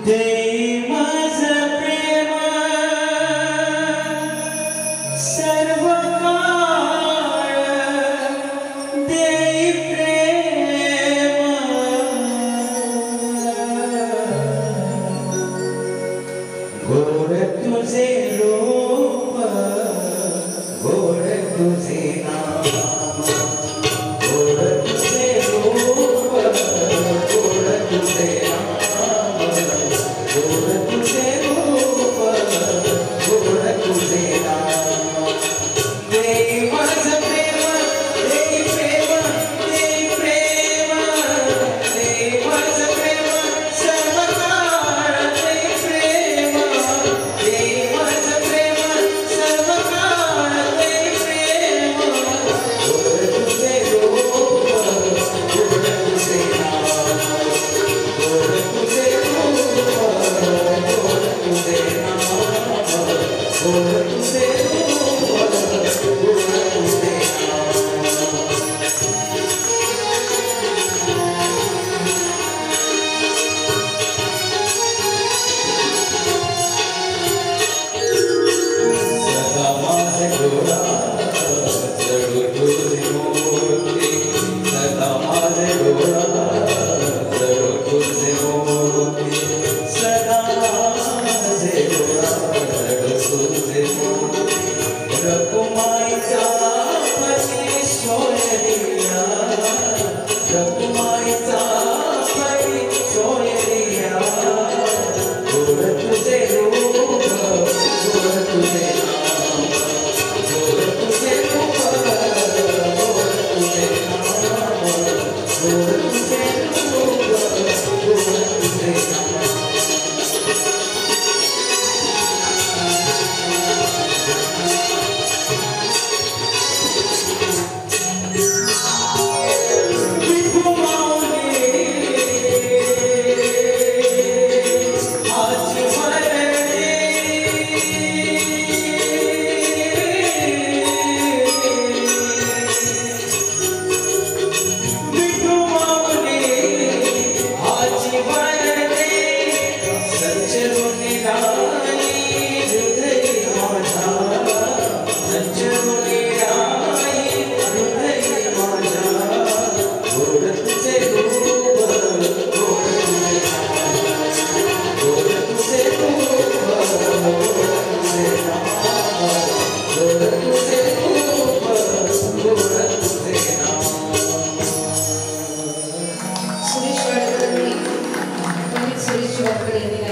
देई माझं प्रेम सर्व काळ देई प्रेम गोड तुझे रूप गोड तुझे नाम गोड तुझे रूप गोड तुझे नाम गोड तुझे रूप गोड तुझे नाम देई माझं प्रेम देई प्रेम देई प्रेम देई माझं प्रेम सर्व काळ देई प्रेम देई माझं प्रेम सर्व काळ देई प्रेम गोड तुझे रूप गोड तुझे नाम गोड तुझे रूप गोड तुझे नाम गोड तुझे रूप गोड तुझे नाम सदा माझे डोळा जडू तुझी मूर्ती सदा माझे डोळा जडू तुझी मूर्ती सदा माझे डोळा जडू तुझी मूर्ती रकुमाईचा पती सोयरिया रकुमाईचा पती सोयरिया गोड तुझे रूप गोड तुझे नाम गोड तुझे रूप गोड तुझे नाम गोड तुझे रूप गोड तुझे नाम सुरेश वाडकर